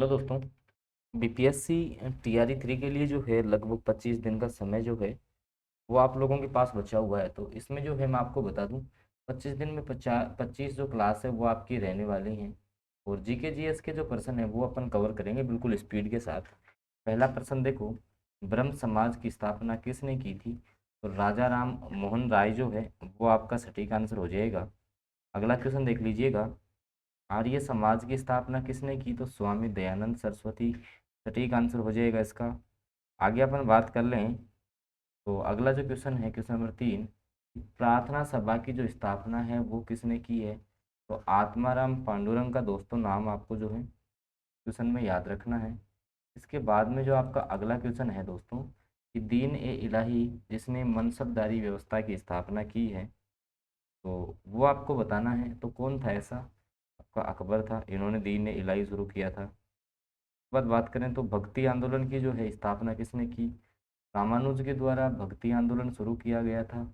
Hello दोस्तों। BPSC TRE 3 के लिए जो है लगभग 25 दिन का समय जो है वो आप लोगों के पास बचा हुआ है। तो इसमें जो है मैं आपको बता दूं, 25 दिन में 25 जो क्लास है वो आपकी रहने वाली हैं। और जीके जीएस के जो प्रश्न है वो अपन कवर करेंगे बिल्कुल स्पीड के साथ। पहला प्रश्न देखो, ब्रह्म समाज की स्थापना किसने की थी? तो राजा राम मोहन राय जो है वो आपका सटीक आंसर हो जाएगा। अगला क्वेश्चन देख लीजिएगा, आर्य समाज की स्थापना किसने की? तो स्वामी दयानंद सरस्वती सटीक आंसर हो जाएगा इसका। आगे अपन बात कर लें तो अगला जो क्वेश्चन है क्वेश्चन नंबर 3, प्रार्थना सभा की जो स्थापना है वो किसने की है? तो आत्माराम पांडुरंग का दोस्तों नाम आपको जो है क्वेश्चन में याद रखना है। इसके बाद में जो आपका अगला क्वेश्चन है दोस्तों कि दीन ए इलाही जिसने मनसबदारी व्यवस्था की स्थापना की है तो वो आपको बताना है। तो कौन था ऐसा? आपका अकबर था, इन्होंने दीन ए इलाही शुरू किया था। बाद बात करें तो भक्ति आंदोलन की जो है स्थापना किसने की? रामानुज के द्वारा भक्ति आंदोलन शुरू किया गया था।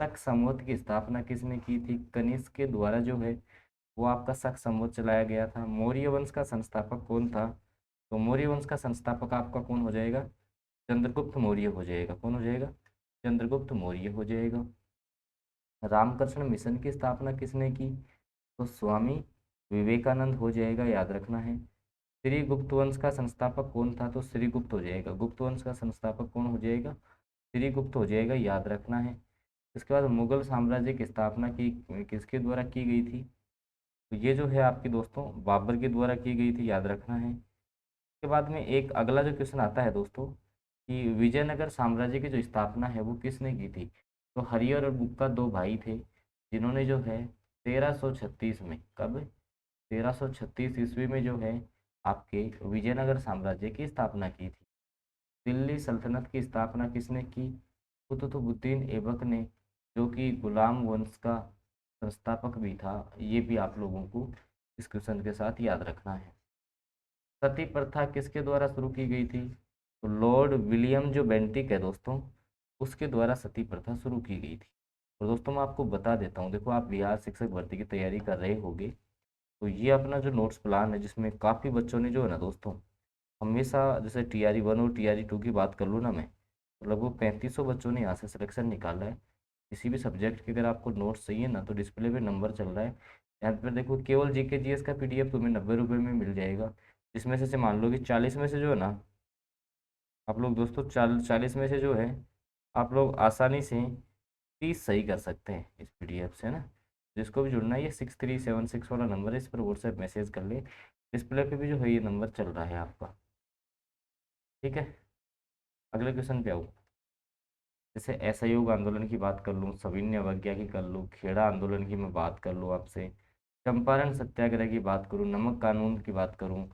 शक संवत की स्थापना किसने की थी? कनिष्क के द्वारा जो है वो आपका शक संवत चलाया गया था। मौर्य वंश का संस्थापक कौन था? तो मौर्य वंश का संस्थापक आपका कौन हो जाएगा? चंद्रगुप्त मौर्य हो जाएगा। कौन हो जाएगा? चंद्रगुप्त मौर्य हो जाएगा। रामकृष्ण मिशन की स्थापना किसने की? तो स्वामी विवेकानंद हो जाएगा, याद रखना है। श्री गुप्त वंश का संस्थापक कौन था? तो श्री गुप्त हो जाएगा। गुप्त वंश का संस्थापक कौन हो जाएगा? श्री गुप्त हो जाएगा, याद रखना है। इसके बाद मुगल साम्राज्य की स्थापना की किसके द्वारा की गई थी? तो ये जो है आपके दोस्तों बाबर के द्वारा की गई थी, याद रखना है। इसके बाद में एक अगला जो क्वेश्चन आता है दोस्तों कि विजयनगर साम्राज्य की जो स्थापना है वो किसने की थी? तो हरिहर और बुक्का दो भाई थे जिन्होंने जो है 1336 में, कब? 1336 ईस्वी में जो है आपके विजयनगर साम्राज्य की स्थापना की थी। दिल्ली सल्तनत की स्थापना किसने की? कुतुबुद्दीन ऐबक ने, जो कि गुलाम वंश का संस्थापक भी था। ये भी आप लोगों को इस क्वेश्चन के साथ याद रखना है। सती प्रथा किसके द्वारा शुरू की गई थी? तो लॉर्ड विलियम जो बेंटिक है दोस्तों, उसके द्वारा सती प्रथा शुरू की गई थी। और दोस्तों मैं आपको बता देता हूँ, देखो आप बिहार शिक्षक भर्ती की तैयारी कर रहे होगे तो ये अपना जो नोट्स प्लान है जिसमें काफ़ी बच्चों ने जो है ना दोस्तों, हमेशा जैसे टीआरई 1 और टीआरई 2 की बात कर लूँ ना मैं, तो लगभग 3500 बच्चों ने यहाँ से सिलेक्शन निकाला है। किसी भी सब्जेक्ट के अगर आपको नोट्स चाहिए ना तो डिस्प्ले पे नंबर चल रहा है, यहाँ पर देखो। केवल जीके जीएस का पीडीएफ तुम्हें 90 रुपये में मिल जाएगा। जिसमें से मान लो कि 40 में से जो है ना आप लोग दोस्तों 40 में से जो है आप लोग आसानी से 30 सही कर सकते हैं इस पीडीएफ से ना। जिसको भी जुड़ना है ये 6376 वाला नंबर है, इस पर व्हाट्सएप मैसेज कर ले। डिस्प्ले पे भी जो है ये नंबर चल रहा है आपका, ठीक है। अगले क्वेश्चन पे आओ। जैसे असहयोग आंदोलन की बात कर लूँ, सविनय अवज्ञा की कर लूँ, खेड़ा आंदोलन की मैं बात कर लूँ आपसे, चंपारण सत्याग्रह की बात करूँ, नमक कानून की बात करूँ,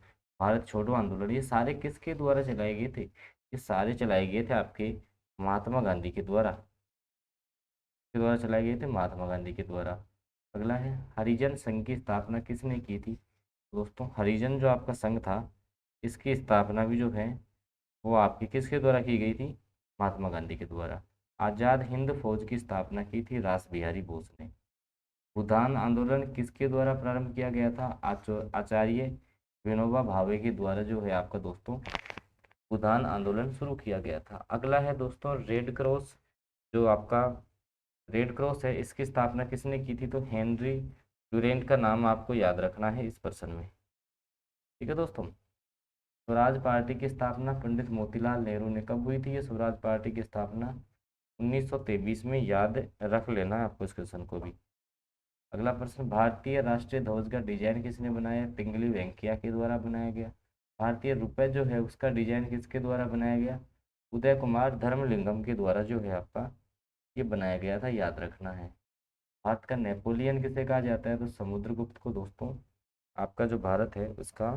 भारत छोड़ो आंदोलन, ये सारे किसके द्वारा चलाए गए थे? ये सारे चलाए गए थे आपके महात्मा गांधी के द्वारा। के द्वारा चलाए गए थे महात्मा गांधी के द्वारा। अगला है हरिजन संघ की स्थापना किसने की थी? दोस्तों हरिजन जो आपका संघ था इसकी स्थापना भी जो है वो आपकी किसके द्वारा की गई थी? महात्मा गांधी के द्वारा। आज़ाद हिंद फौज की स्थापना की थी रास बिहारी बोस ने। भूदान आंदोलन किसके द्वारा प्रारंभ किया गया था? आचार्य विनोबा भावे के द्वारा जो है आपका दोस्तों भूदान आंदोलन शुरू किया गया था। अगला है दोस्तों रेड क्रॉस, जो आपका रेड क्रॉस है इसकी स्थापना किसने की थी? तो हेनरी ड्यूरेंट का नाम आपको याद रखना है इस पर्सन में, ठीक है दोस्तों। स्वराज पार्टी की स्थापना पंडित मोतीलाल नेहरू ने कब हुई थी? ये स्वराज पार्टी की स्थापना 1923 में, याद रख लेना है आपको इस क्वेश्चन को भी। अगला प्रश्न, भारतीय राष्ट्रीय ध्वज का डिजाइन किसने बनाया? पिंगली वेंकैया के द्वारा बनाया गया। भारतीय रुपये जो है उसका डिजाइन किसके द्वारा बनाया गया? उदय कुमार धर्मलिंगम के द्वारा जो है आपका ये बनाया गया था, याद रखना है। भारत का नेपोलियन किसे कहा जाता है? तो समुद्रगुप्त को दोस्तों आपका जो भारत है उसका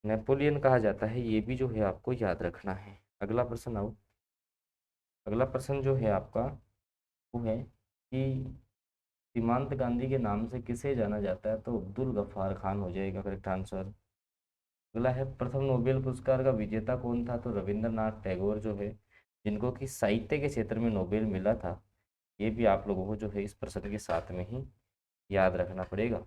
नेपोलियन कहा जाता है, ये भी जो है आपको याद रखना है। अगला प्रश्न आओ। अगला प्रश्न जो है आपका वो है कि सीमांत गांधी के नाम से किसे जाना जाता है? तो अब्दुल गफ्फार खान हो जाएगा करेक्ट आंसर। अगला है प्रथम नोबेल पुरस्कार का विजेता कौन था? तो रविंद्रनाथ टैगोर जो है, जिनको कि साहित्य के क्षेत्र में नोबेल मिला था। ये भी आप लोगों को जो है इस प्रश्न के साथ में ही याद रखना पड़ेगा।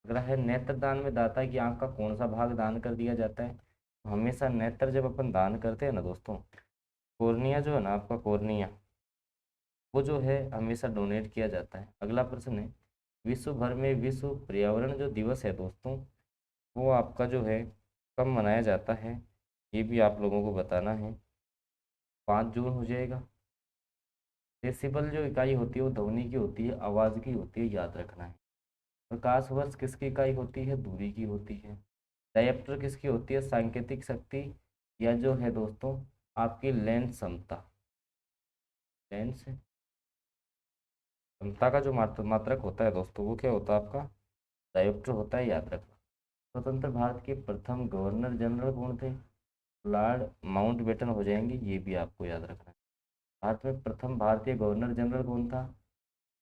अगला है नेत्रदान में दाता की आंख का कौन सा भाग दान कर दिया जाता है? तो हमेशा नेत्र जब अपन दान करते हैं ना दोस्तों, कॉर्निया जो है ना आपका कॉर्निया, वो जो है हमेशा डोनेट किया जाता है। अगला प्रश्न है, विश्व भर में विश्व पर्यावरण जो दिवस है दोस्तों, वो आपका जो है कब मनाया जाता है? ये भी आप लोगों को बताना है। 5 जून हो जाएगा। डेसिबल जो इकाई होती है वो ध्वनि की होती है, आवाज़ की होती है, याद रखना है। प्रकाश वर्ष किसकी इकाई होती है? दूरी की होती है। डायप्टर किसकी होती है? सांकेतिक शक्ति, या जो है दोस्तों आपकी लेंस क्षमता। लेंस क्षमता का जो मात्रक होता है दोस्तों, वो क्या होता है आपका? डायोप्टर होता है, याद रखना। स्वतंत्र भारत के प्रथम गवर्नर जनरल कौन थे? लॉर्ड माउंटबेटन हो जाएंगे, ये भी आपको याद रखना है। भारत में प्रथम भारतीय गवर्नर जनरल कौन था?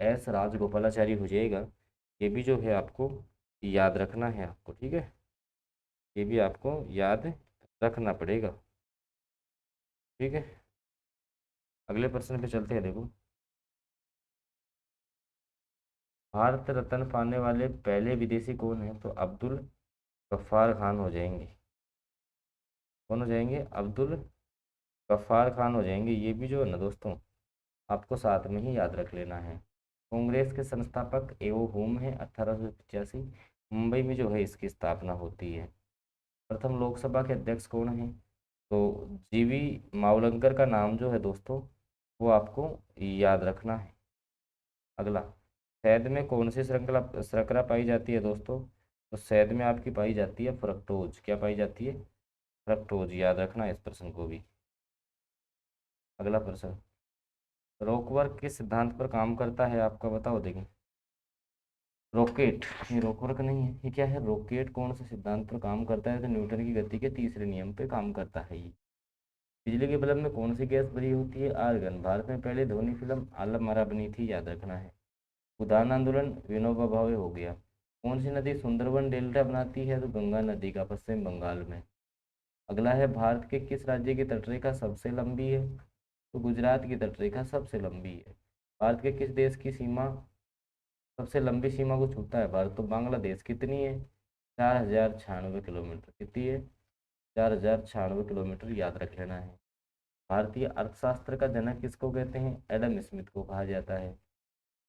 एस राजगोपालाचारी हो जाएगा। ये भी जो है आपको याद रखना है आपको, ठीक है, ये भी आपको याद रखना पड़ेगा, ठीक है। अगले प्रश्न पे चलते हैं। देखो, भारत रत्न पाने वाले पहले विदेशी कौन है? तो अब्दुल गफ्फार खान हो जाएंगे। कौन हो जाएंगे? अब्दुल गफ्फार खान हो जाएंगे। ये भी जो है ना दोस्तों आपको साथ में ही याद रख लेना है। कांग्रेस के संस्थापक एवो हुम है 1885। मुंबई में जो है इसकी स्थापना होती है। प्रथम लोकसभा के अध्यक्ष कौन है? तो जीवी मावलंकर का नाम जो है दोस्तों वो आपको याद रखना है। अगला, शहद में कौन सी श्रृंखला शर्करा पाई जाती है दोस्तों? तो शहद में आपकी पाई जाती है फ्रक्टोज। क्या पाई जाती है? फ्रक्टोज, याद रखना है इस प्रश्न को भी। अगला प्रश्न, रॉकवर्क किस सिद्धांत पर काम करता है आपका? बताओ देखिए। रॉकेट, ये रॉकवर्क नहीं है, ये क्या है? रॉकेट कौन से सिद्धांत पर काम करता है? तो न्यूटन की गति के तीसरे नियम पे काम करता है ये। बिजली के बल्ब में कौन सी गैस भरी होती है? आर्गन। भारत में पहले ध्वनि फिल्म आलम आरा बनी थी, याद रखना है। उदाहरण आंदोलन विनोबा भावे हो गया। कौन सी नदी सुंदरबन डेल्टा बनाती है? तो गंगा नदी का, पश्चिम बंगाल में। अगला है, भारत के किस राज्य की तटरेखा सबसे लंबी है? तो गुजरात की तटरेखा सबसे लंबी है। भारत के किस देश की सीमा सबसे लंबी सीमा को छूता है भारत? तो बांग्लादेश। कितनी है? 4096 किलोमीटर। कितनी है? 4096 किलोमीटर, याद रख लेना है। भारतीय अर्थशास्त्र का जनक किसको कहते हैं? एडम स्मिथ को कहा जाता है।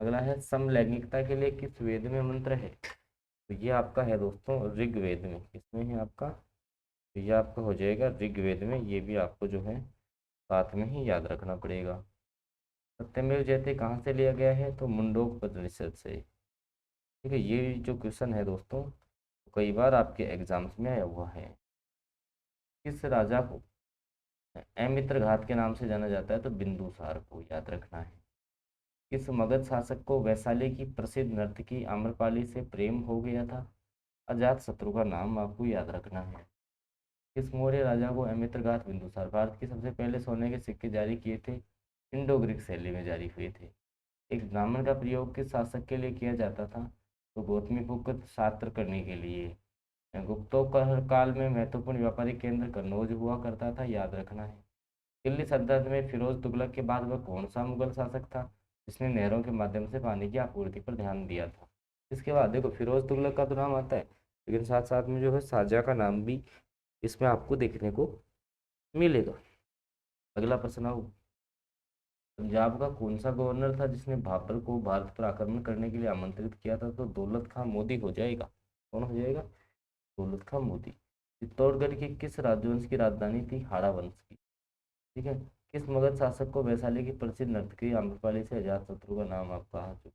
अगला है, समलैंगिकता के लिए किस वेद में मंत्र है? तो ये आपका है दोस्तों ऋग्वेद में। किसमें है आपका? तो ये आपका हो जाएगा ऋग्वेद में। ये भी आपको जो है साथ में ही याद रखना पड़ेगा। सत्यमेव जयते कहाँ से लिया गया है? तो मुंडोपनिषद से। ठीक है, ये जो क्वेश्चन है दोस्तों कई बार आपके एग्जाम्स में आया हुआ है। किस राजा को अमित्रघात के नाम से जाना जाता है? तो बिंदुसार को, याद रखना है। किस मगध शासक को वैशाली की प्रसिद्ध नर्तकी आम्रपाली से प्रेम हो गया था? अजात शत्रु का नाम आपको याद रखना है। किस मौर्य राजा को अमित्रघात बिंदुसार? भारत के सबसे पहले सोने के सिक्के जारी किए थे? इंडो ग्रीक शैली में जारी हुए थे। एक ब्राह्मण का प्रयोग किस शासक के लिए किया जाता था? तो गौतमीपुत्र शात्र करने के लिए। गुप्तोत्तर काल में महत्वपूर्ण व्यापारिक केंद्र कन्नौज हुआ करता था, याद रखना है। दिल्ली सल्तनत में फिरोज तुगलक के बाद वह कौन सा मुगल शासक था जिसने नहरों के माध्यम से पानी की आपूर्ति पर ध्यान दिया था? इसके बाद देखो, फिरोज तुगलक का तो नाम आता है, लेकिन साथ साथ में जो है शाहजहाँ का नाम भी इसमें आपको देखने को मिलेगा। अगला प्रश्न आओ, पंजाब का कौन सा गवर्नर था जिसने बाबर को भारत पर आक्रमण करने के लिए आमंत्रित किया था? तो दौलत खां मोदी हो जाएगा। कौन हो जाएगा? दौलत खां मोदी। चित्तौड़गढ़ की किस राजवंश की राजधानी थी? हाड़ा वंश की। ठीक है। किस मगध शासक को वैशाली की प्रसिद्ध नर्तकी आम्रपाली से अजात शत्रु का नाम आपका आ चुका?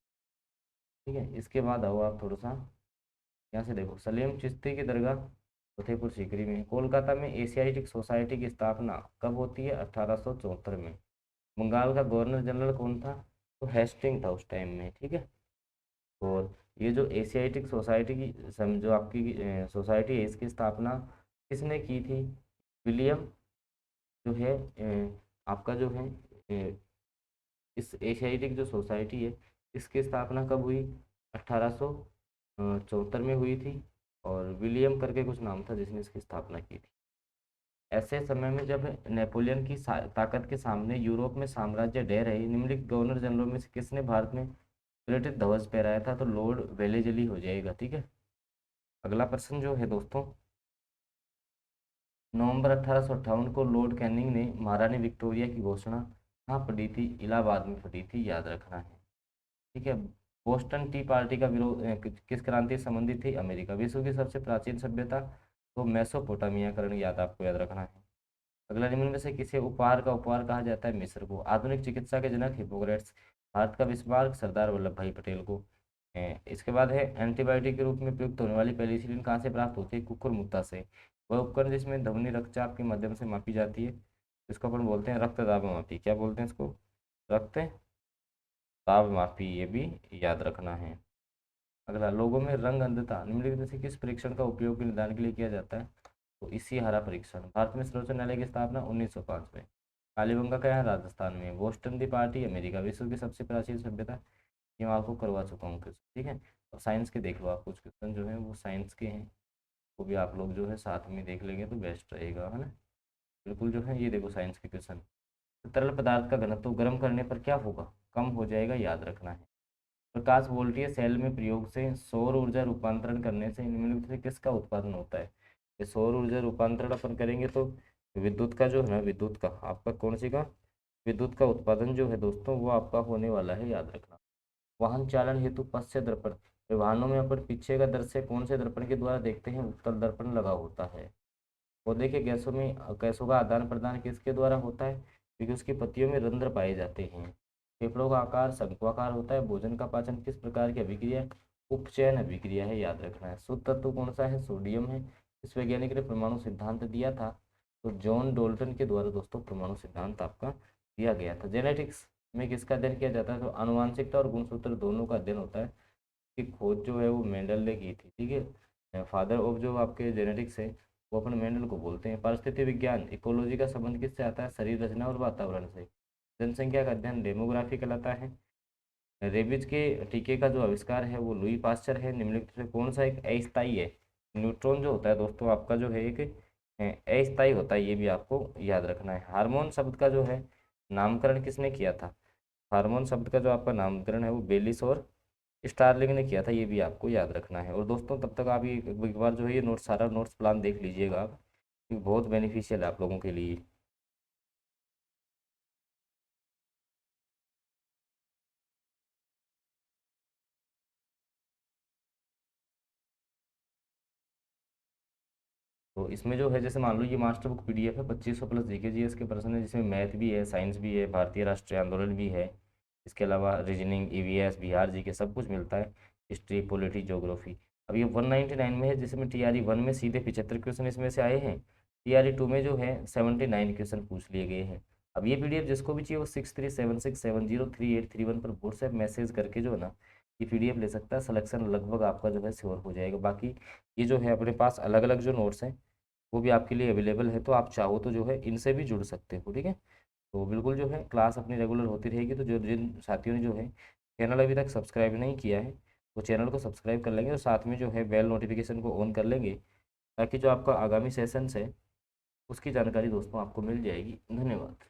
ठीक है, इसके बाद आओ आप थोड़ा सा यहाँ से देखो, सलीम चिश्ती की दरगाह फतेहपुर सीकरी में। कोलकाता में एशियाटिक सोसाइटी की स्थापना कब होती है? 1874 में। बंगाल का गवर्नर जनरल कौन था? तो हेस्टिंग था उस टाइम में, ठीक है। और ये जो एशियाटिक सोसाइटी की जो आपकी सोसाइटी है, इसकी स्थापना किसने की थी? विलियम जो है आपका जो है इस एशियाटिक जो सोसाइटी है इसकी स्थापना कब हुई? 1874 में हुई थी। और विलियम करके कुछ नाम था जिसने इसकी स्थापना की थी। ऐसे समय में जब नेपोलियन की ताकत के सामने यूरोप में साम्राज्य ढह रही, निम्नलिखित गवर्नर जनरल में से किसने भारत में ब्रिटिश ध्वज फहराया था? तो लॉर्ड वेलेजली हो जाएगा, ठीक है। अगला प्रश्न जो है दोस्तों, नवंबर 1858 को लॉर्ड कैनिंग ने महारानी विक्टोरिया की घोषणा कहाँ पढ़ी थी? इलाहाबाद में पढ़ी थी, याद रखना है। ठीक है। बोस्टन टी पार्टी का विरोध किस क्रांति से संबंधित थी? अमेरिका। विश्व की सबसे प्राचीन सभ्यता, तो मेसोपोटामिया करण, आपको याद रखना है। अगला, निम्न में से किसे उपहार का उपहार कहा जाता है? मिस्र को। आधुनिक चिकित्सा के जनक हिपोक्रेट्स। भारत का विस्मार्क सरदार वल्लभ भाई पटेल को। इसके बाद है, एंटीबायोटिक के रूप में प्रयुक्त होने वाली पेनिसिलिन कहाँ से प्राप्त होती है? कुकुर मुत्ता से। वह उपकरण जिसमें ध्वनि रक्तचाप के माध्यम से मापी जाती है, इसको अपन बोलते हैं रक्त दाब मापी। क्या बोलते हैं इसको? रक्त दाब मापी, ये भी याद रखना है। अगला, लोगों में रंग अंधता निम्नलिखित में से किस परीक्षण का उपयोग के निदान के लिए किया जाता है? तो इसी हरा परीक्षण। भारत में सर्वोच्च न्यायालय की स्थापना 1905 में। कालीबंगा का यहाँ राजस्थान में। बोस्टन दी पार्टी अमेरिका। विश्व की सबसे प्राचीन सभ्यता, ये मैं आपको करवा चुका हूँ क्वेश्चन। ठीक है। और साइंस के देख लो आप, कुछ क्वेश्चन जो है वो साइंस के हैं, वो भी आप लोग जो है साथ में देख लेंगे तो बेस्ट रहेगा, है ना। बिल्कुल जो है, ये देखो साइंस के क्वेश्चन। तरल पदार्थ का घनत्व गर्म करने पर क्या होगा? कम हो जाएगा, याद रखना है। प्रकाश वोल्टीय सेल में प्रयोग से सौर ऊर्जा रूपांतरण करने से निम्नलिखित से किसका उत्पादन होता है? ये सौर ऊर्जा रूपांतरण अपन करेंगे तो विद्युत का जो है ना, विद्युत का आपका कौन सी का, विद्युत का उत्पादन जो है दोस्तों, वो आपका होने वाला है, याद रखना। वाहन चालन हेतु पश्च दर्पण, वाहनों में अपन पीछे का दृश्य कौन से दर्पण के द्वारा देखते हैं? उत्तल दर्पण लगा होता है। और देखिए, गैसों में गैसों का आदान प्रदान किसके द्वारा होता है? क्योंकि उसकी पत्तियों में रंध्र पाए जाते हैं। फेफड़ों का आकार शंक्वाकार होता है। भोजन का पाचन किस प्रकार की अभिक्रिया? उपचयन अभिक्रिया है, याद रखना है। शुद्ध तत्व कौन सा है? सोडियम है। इस वैज्ञानिक ने परमाणु सिद्धांत दिया था? तो जॉन डोल्टन के द्वारा दोस्तों परमाणु सिद्धांत आपका दिया गया था। जेनेटिक्स में किसका अध्ययन किया जाता है? तो आनुवांशिकता और गुणसूत्र दोनों का अध्ययन होता है। की खोज जो है वो मेंडल ने की थी। ठीक है। फादर ऑफ जो आपके जेनेटिक्स है, वो अपन मेंडल को बोलते हैं। परिस्थिति विज्ञान, इकोलॉजी का संबंध किससे आता है? शरीर रचना और वातावरण से। जनसंख्या का अध्ययन डेमोग्राफी कहलाता है। रेबीज के टीके का जो आविष्कार है वो लुई पास्चर है। निम्नलिखित में कौन सा एक अस्थायी है? न्यूट्रॉन जो होता है दोस्तों आपका जो है एक अस्थायी होता है, ये भी आपको याद रखना है। हार्मोन शब्द का जो है नामकरण किसने किया था? हार्मोन शब्द का जो आपका नामकरण है वो बेलिस और स्टारलिंग ने किया था, ये भी आपको याद रखना है। और दोस्तों तब तक आप ये एक बार जो है ये नोट्स, सारा नोट्स प्लान देख लीजिएगा आप, ये बहुत बेनिफिशियल है आप लोगों के लिए। तो इसमें जो है, जैसे मान लो ये मास्टर बुक पीडीएफ है, 2500 प्लस जीके जीएस के प्रश्न है, जिसमें मैथ भी है, साइंस भी है, भारतीय राष्ट्रीय आंदोलन भी है, इसके अलावा रीजनिंग, ईवीएस, बिहार जी के सब कुछ मिलता है, हिस्ट्री, पॉलिटी, ज्योग्राफी। अब ये 199 में है, जिसमें टीआरई 1 में सीधे 75 क्वेश्चन इसमें से आए हैं। टीआरई 2 में जो है 79 क्वेश्चन पूछ लिए गए हैं। अब ये पीडीएफ जिसको भी चाहिए वो 6376703831 पर व्हाट्सएप मैसेज करके जो है ना, ये पीडीएफ ले सकता है। सिलेक्शन लगभग आपका जो है श्योर हो जाएगा। बाकी ये जो है अपने पास अलग अलग जो नोट्स हैं वो भी आपके लिए अवेलेबल है, तो आप चाहो तो जो है इनसे भी जुड़ सकते हो। ठीक है। तो बिल्कुल जो है क्लास अपनी रेगुलर होती रहेगी। तो जो जिन साथियों ने जो है चैनल अभी तक सब्सक्राइब नहीं किया है, वो चैनल को सब्सक्राइब कर लेंगे और साथ में जो है बेल नोटिफिकेशन को ऑन कर लेंगे, ताकि जो आपका आगामी सेशंस है उसकी जानकारी दोस्तों आपको मिल जाएगी। धन्यवाद।